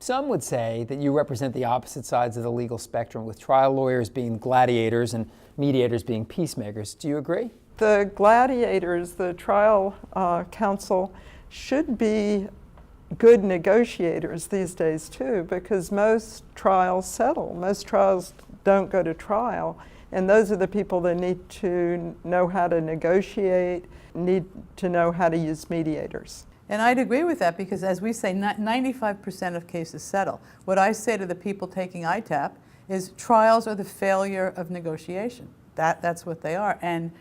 Some would say that you represent the opposite sides of the legal spectrum, with trial lawyers being gladiators and mediators being peacemakers. Do you agree? The gladiators, the trial counsel, should be good negotiators these days too, because most trials settle. Most trials don't go to trial, and those are the people that need to know how to negotiate, need to know how to use mediators. And I'd agree with that, because as we say, 95% of cases settle. What I say to the people taking ITAP is trials are the failure of negotiation. That's what they are. And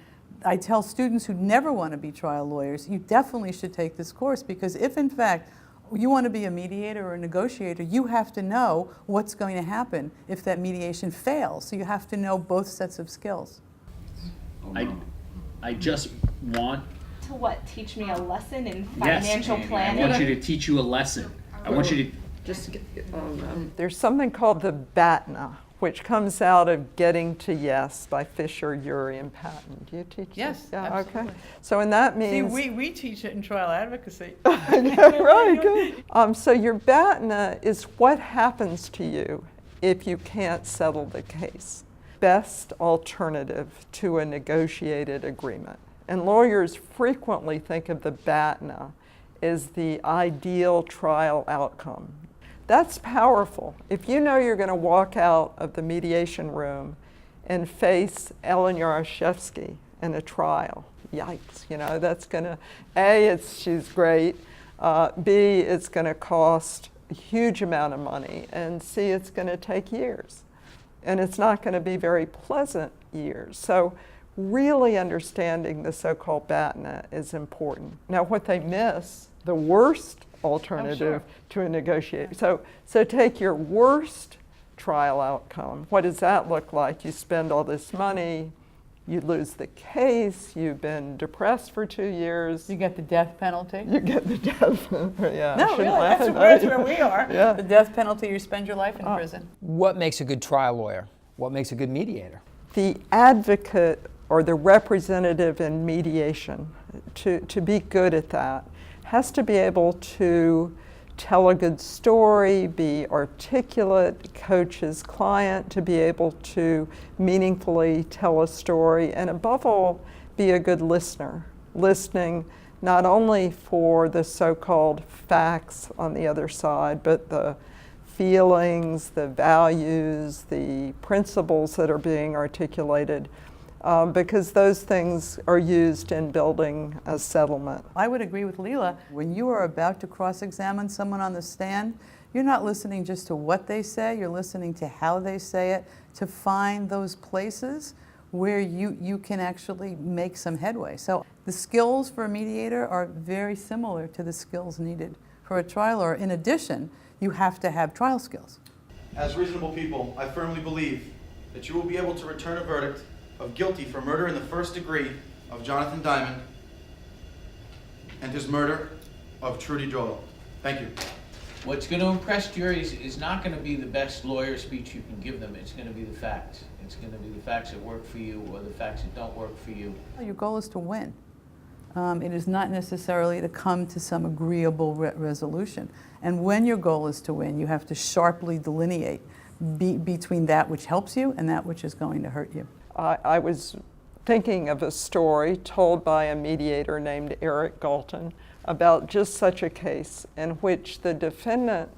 I tell students who never want to be trial lawyers, you definitely should take this course, because if in fact you want to be a mediator or a negotiator, you have to know what's going to happen if that mediation fails. So you have to know both sets of skills. I just want to what? Teach me a lesson in financial planning? I want you to teach you a lesson. I want you to just There's something called the BATNA, which comes out of Getting to Yes by Fisher, Urey, and Patton. Do you teach Yes, this? Yeah, absolutely. okay. So, and that means... See, we teach it in trial advocacy. Right, good. So your BATNA is what happens to you if you can't settle the case. Best alternative to a negotiated agreement. And lawyers frequently think of the BATNA as the ideal trial outcome. That's powerful. If you know you're going to walk out of the mediation room and face Ellen Yaroshefsky in a trial, yikes, you know, that's going to, A, she's great, B, it's going to cost a huge amount of money, and C, it's going to take years. And it's not going to be very pleasant years. So really understanding the so-called BATNA is important. Now what they miss, the worst alternative to a negotiator. So take your worst trial outcome. What does that look like? You spend all this money, you lose the case, you've been depressed for 2 years. You get the death penalty. You get the death penalty, yeah. No, really, that's where we are. Yeah. The death penalty, you spend your life in prison. What makes a good trial lawyer? What makes a good mediator? The advocate or the representative in mediation, to be good at that, has to be able to tell a good story, be articulate, coach his client, to be able to meaningfully tell a story, and above all, be a good listener. Listening not only for the so-called facts on the other side, but the feelings, the values, the principles that are being articulated, because those things are used in building a settlement. I would agree with Lela. When you are about to cross-examine someone on the stand, you're not listening just to what they say, you're listening to how they say it, to find those places where you can actually make some headway. So the skills for a mediator are very similar to the skills needed for a trial lawyer. In addition, you have to have trial skills. As reasonable people, I firmly believe that you will be able to return a verdict of guilty for murder in the first degree of Jonathan Diamond and his murder of Trudy Joel. Thank you. What's going to impress juries is not going to be the best lawyer speech you can give them. It's going to be the facts. It's going to be the facts that work for you or the facts that don't work for you. Your goal is to win. It is not necessarily to come to some agreeable resolution. And when your goal is to win, you have to sharply delineate between that which helps you and that which is going to hurt you. I was thinking of a story told by a mediator named Eric Galton about just such a case in which the defendant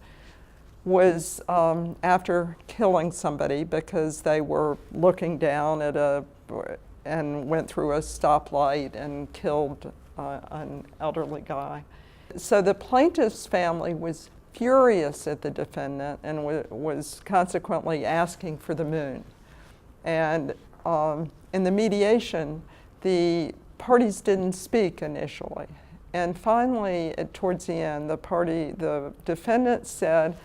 was, after killing somebody because they were looking down at and went through a stoplight and killed an elderly guy. So the plaintiff's family was furious at the defendant and was consequently asking for the moon. And in the mediation, the parties didn't speak initially. And finally, towards the end, the defendant said,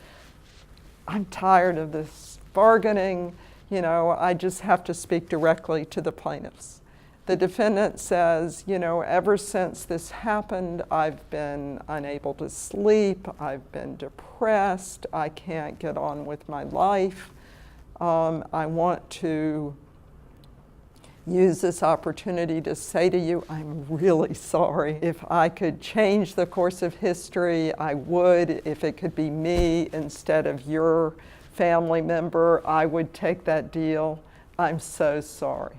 "I'm tired of this bargaining, you know, I just have to speak directly to the plaintiffs." The defendant says, you know, ever since this happened, I've been unable to sleep, I've been depressed, I can't get on with my life. I want to use this opportunity to say to you, I'm really sorry. If I could change the course of history, I would. If it could be me instead of your family member, I would take that deal. I'm so sorry.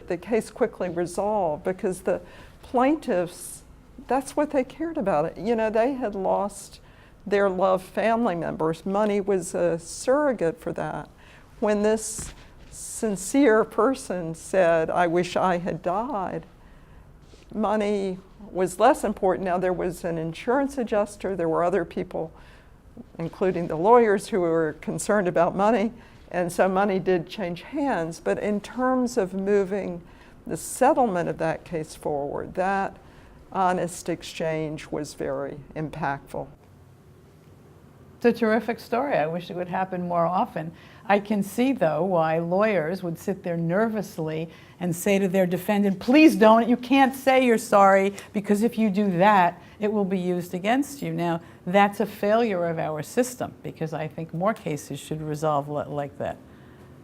The case quickly resolved because the plaintiffs, that's what they cared about. You know, they had lost their loved family members. Money was a surrogate for that. When this sincere person said, I wish I had died, money was less important. Now, there was an insurance adjuster, there were other people, including the lawyers, who were concerned about money, and so money did change hands. But in terms of moving the settlement of that case forward, that honest exchange was very impactful. It's a terrific story. I wish it would happen more often. I can see, though, why lawyers would sit there nervously and say to their defendant, please don't, you can't say you're sorry, because if you do that, it will be used against you. Now, that's a failure of our system, because I think more cases should resolve like that.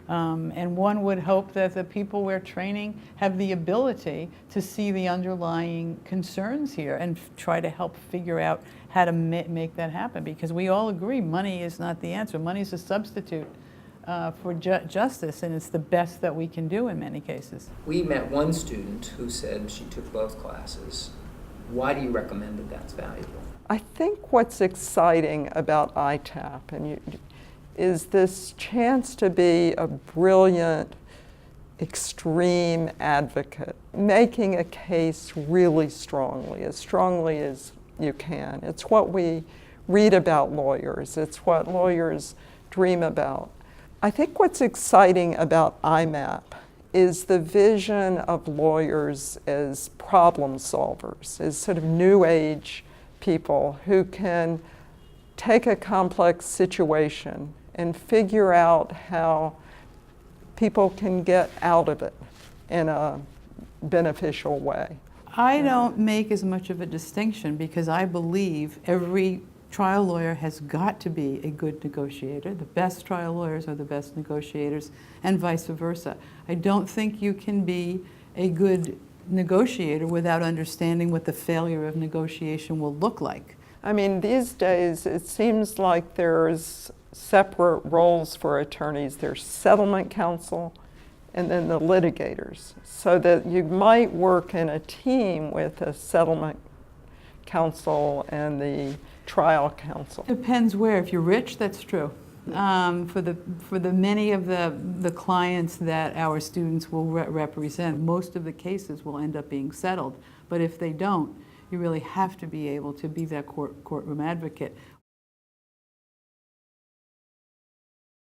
And one would hope that the people we're training have the ability to see the underlying concerns here and try to help figure out how to make that happen, because we all agree money is not the answer. Money is a substitute for justice, and it's the best that we can do in many cases. We met one student who said she took both classes. Why do you recommend that that's valuable? I think what's exciting about ITAP is this chance to be a brilliant, extreme advocate, making a case really strongly as you can. It's what we read about lawyers. It's what lawyers dream about. I think what's exciting about IMAP is the vision of lawyers as problem solvers, as sort of new age people who can take a complex situation and figure out how people can get out of it in a beneficial way. I don't make as much of a distinction because I believe every trial lawyer has got to be a good negotiator. The best trial lawyers are the best negotiators, and vice versa. I don't think you can be a good negotiator without understanding what the failure of negotiation will look like. I mean, these days it seems like there's separate roles for attorneys. There's settlement counsel and then the litigators, so that you might work in a team with a settlement counsel and the trial counsel. Depends where. If you're rich, that's true. For the many of the clients that our students will represent, most of the cases will end up being settled. But if they don't, you really have to be able to be that courtroom advocate.